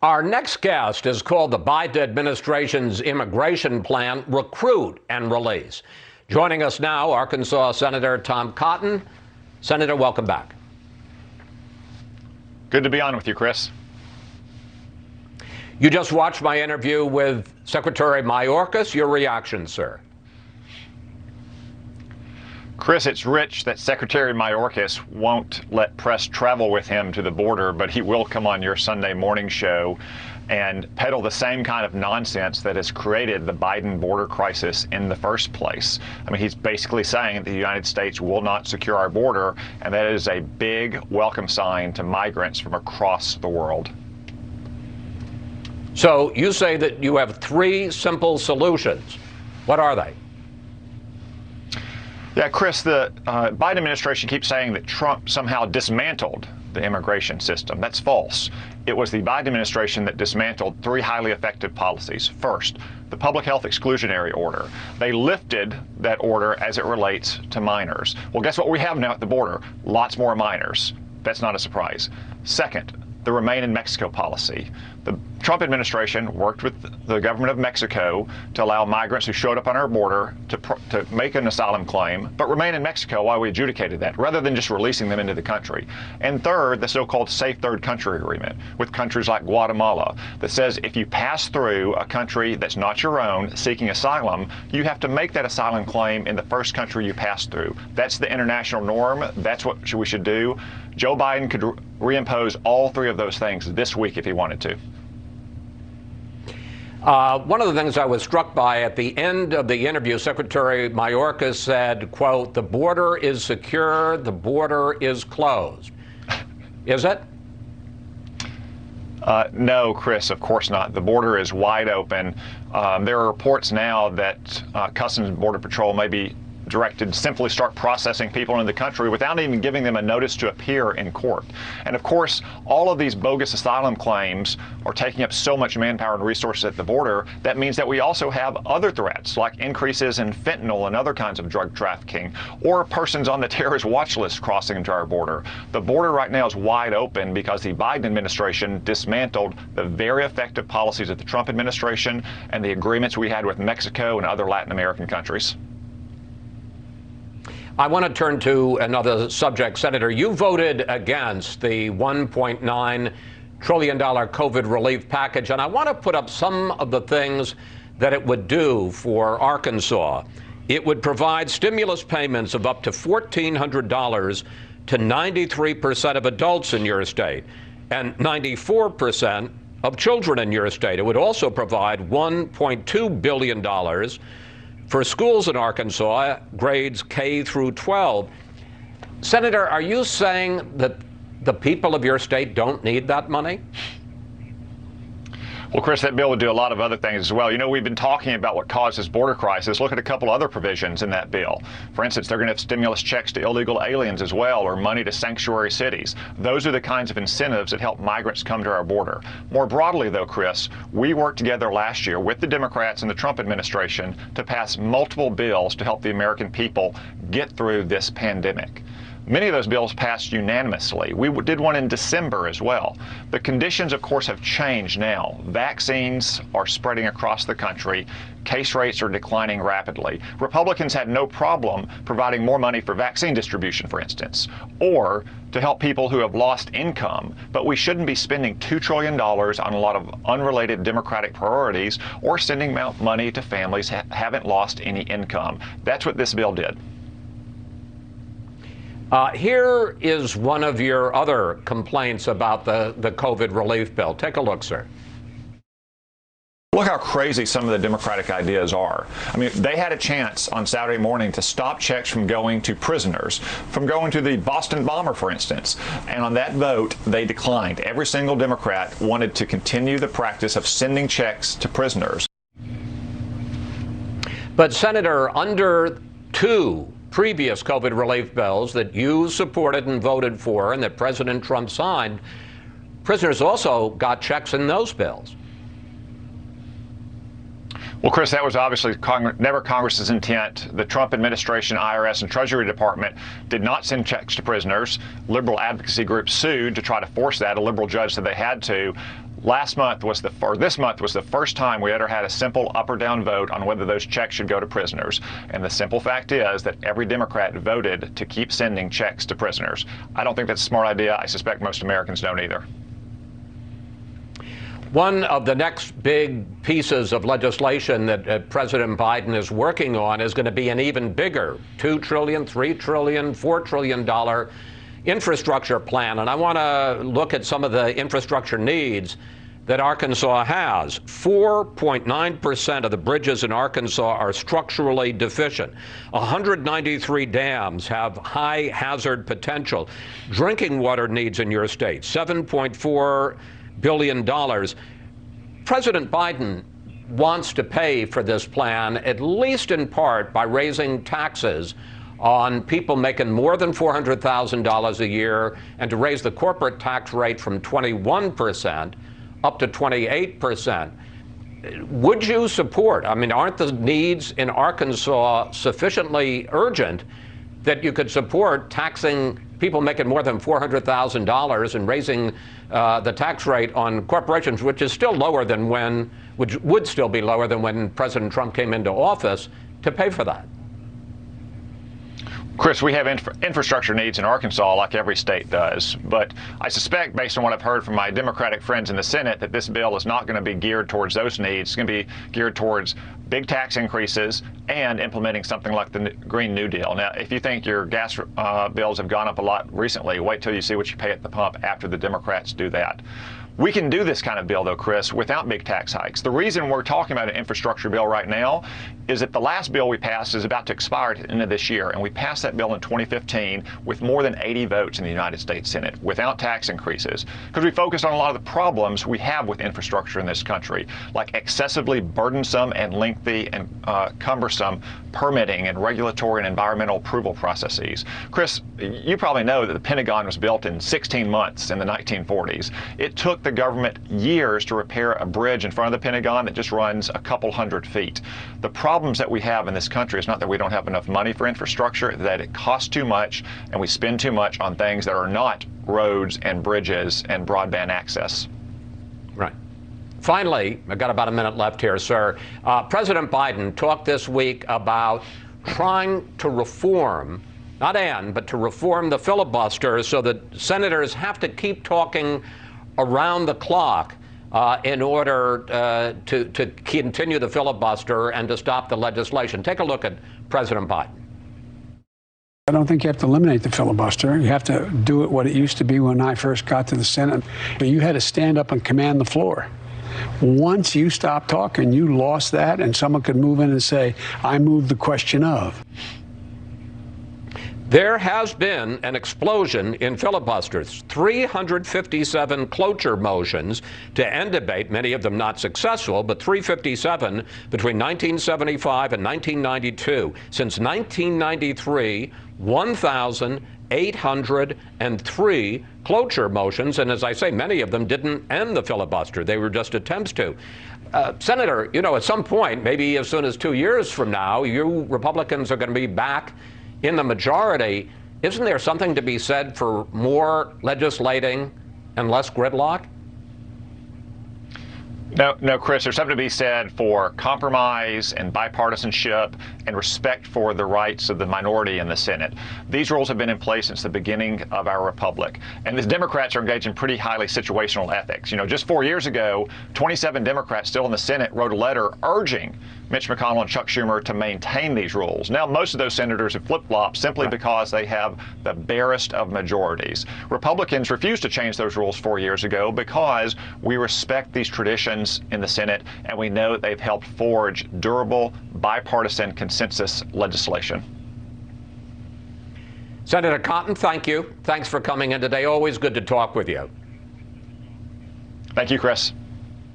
Our next guest is called the Biden administration's immigration plan, Recruit and Release. Joining us now, Arkansas Senator Tom Cotton. Senator, welcome back. Good to be on with you, Chris. You just watched my interview with Secretary Mayorkas. Your reaction, sir? Chris, it's rich that Secretary Mayorkas won't let press travel with him to the border, but he will come on your Sunday morning show and peddle the same kind of nonsense that has created the Biden border crisis in the first place. I mean, he's basically saying that the United States will not secure our border, and that is a big welcome sign to migrants from across the world. So you say that you have three simple solutions. What are they? Yeah, Chris, the Biden administration keeps saying that Trump somehow dismantled the immigration system. That's false. It was the Biden administration that dismantled three highly effective policies. First, the public health exclusionary order. They lifted that order as it relates to minors. Well, guess what we have now at the border? Lots more minors. That's not a surprise. Second, the Remain in Mexico policy. The Trump administration worked with the government of Mexico to allow migrants who showed up on our border to make an asylum claim, but remain in Mexico while we adjudicated that, rather than just releasing them into the country. And third, the so-called Safe Third Country Agreement with countries like Guatemala that says if you pass through a country that's not your own seeking asylum, you have to make that asylum claim in the first country you pass through. That's the international norm. That's what we should do. Joe Biden could reimpose all three of those things this week if he wanted to. One of the things I was struck by at the end of the interview, Secretary Mayorkas said, quote, "The border is secure, the border is closed." Is it? No, Chris, of course not. The border is wide open. There are reports now that Customs and Border Patrol may be directed to simply start processing people into the country without even giving them a notice to appear in court. And of course, all of these bogus asylum claims are taking up so much manpower and resources at the border. That means that we also have other threats like increases in fentanyl and other kinds of drug trafficking, or persons on the terrorist watch list crossing into our border. The border right now is wide open because the Biden administration dismantled the very effective policies of the Trump administration and the agreements we had with Mexico and other Latin American countries. I want to turn to another subject. Senator, you voted against the $1.9 trillion COVID relief package, and I want to put up some of the things that it would do for Arkansas. It would provide stimulus payments of up to $1,400 to 93% of adults in your state and 94% of children in your state. It would also provide $1.2 billion for schools in Arkansas, grades K through 12. Senator, are you saying that the people of your state don't need that money? Well, Chris, that bill would do a lot of other things as well. You know, we've been talking about what caused this border crisis. Look at a couple other provisions in that bill. For instance, they're going to have stimulus checks to illegal aliens as well, or money to sanctuary cities. Those are the kinds of incentives that help migrants come to our border. More broadly, though, Chris, we worked together last year with the Democrats and the Trump administration to pass multiple bills to help the American people get through this pandemic. Many of those bills passed unanimously. We did one in December as well. The conditions, of course, have changed now. Vaccines are spreading across the country. Case rates are declining rapidly. Republicans had no problem providing more money for vaccine distribution, for instance, or to help people who have lost income. But we shouldn't be spending $2 trillion on a lot of unrelated Democratic priorities or sending money to families that haven't lost any income. That's what this bill did. Here is one of your other complaints about the COVID relief bill. Take a look, sir. Look how crazy some of the Democratic ideas are. I mean, they had a chance on Saturday morning to stop checks from going to prisoners, from going to the Boston bomber, for instance. And on that vote, they declined. Every single Democrat wanted to continue the practice of sending checks to prisoners. But, Senator, under two previous COVID relief bills that you supported and voted for and that President Trump signed, prisoners also got checks in those bills. Well, Chris, that was obviously never Congress's intent. The Trump administration, IRS, and Treasury Department did not send checks to prisoners. Liberal advocacy groups sued to try to force that. A liberal judge said they had to. this month was the first time we ever had a simple up or down vote on whether those checks should go to prisoners. And the simple fact is that every Democrat voted to keep sending checks to prisoners. I don't think that's a smart idea. I suspect most Americans don't either. One of the next big pieces of legislation that President Biden is working on is going to be an even bigger $2 trillion, $3 trillion, $4 trillion infrastructure plan. And I want to look at some of the infrastructure needs that Arkansas has. 4.9% of the bridges in Arkansas are structurally deficient. 193 dams have high hazard potential. Drinking water needs in your state, $7.4 billion. President Biden wants to pay for this plan, at least in part by raising taxes on people making more than $400,000 a year, and to raise the corporate tax rate from 21% up to 28%. Would you support? I mean, aren't the needs in Arkansas sufficiently urgent that you could support taxing people making more than $400,000 and raising the tax rate on corporations, which is still lower than which would still be lower than when President Trump came into office, to pay for that? Chris, we have infrastructure needs in Arkansas like every state does, but I suspect, based on what I've heard from my Democratic friends in the Senate, that this bill is not going to be geared towards those needs. It's going to be geared towards big tax increases and implementing something like the Green New Deal. Now, if you think your gas bills have gone up a lot recently, wait till you see what you pay at the pump after the Democrats do that. We can do this kind of bill, though, Chris, without big tax hikes. The reason we're talking about an infrastructure bill right now is that the last bill we passed is about to expire at the end of this year, and we passed that bill in 2015 with more than 80 votes in the United States Senate without tax increases, because we focused on a lot of the problems we have with infrastructure in this country, like excessively burdensome and lengthy and cumbersome permitting and regulatory and environmental approval processes. Chris, you probably know that the Pentagon was built in 16 months in the 1940s. It took the government years to repair a bridge in front of the Pentagon that just runs a couple hundred feet. The problems that we have in this country is not that we don't have enough money for infrastructure, that it costs too much and we spend too much on things that are not roads and bridges and broadband access. Right. Finally, I've got about a minute left here, sir. President Biden talked this week about trying to reform, not end, but to reform the filibuster so that senators have to keep talking around the clock in order to continue the filibuster and to stop the legislation. Take a look at President Biden. I don't think you have to eliminate the filibuster. You have to do it what it used to be when I first got to the Senate. You had to stand up and command the floor. Once you stopped talking, you lost that, and someone could move in and say, I moved the question of. There has been an explosion in filibusters, 357 cloture motions to end debate, many of them not successful, but 357 between 1975 and 1992. Since 1993, 1,803 cloture motions, and as I say, many of them didn't end the filibuster. They were just attempts to. Senator, you know, at some point, maybe as soon as 2 years from now, you Republicans are going to be back in the majority. Isn't there something to be said for more legislating and less gridlock? No, Chris, there's something to be said for compromise and bipartisanship and respect for the rights of the minority in the Senate. These rules have been in place since the beginning of our republic. And the Democrats are engaged in pretty highly situational ethics. You know, just 4 years ago, 27 Democrats still in the Senate wrote a letter urging Mitch McConnell and Chuck Schumer to maintain these rules. Now, most of those senators have flip-flopped simply because they have the barest of majorities. Republicans refused to change those rules 4 years ago because we respect these traditions in the Senate, and we know that they've helped forge durable, bipartisan consensus legislation. Senator Cotton, thank you. Thanks for coming in today. Always good to talk with you. Thank you, Chris.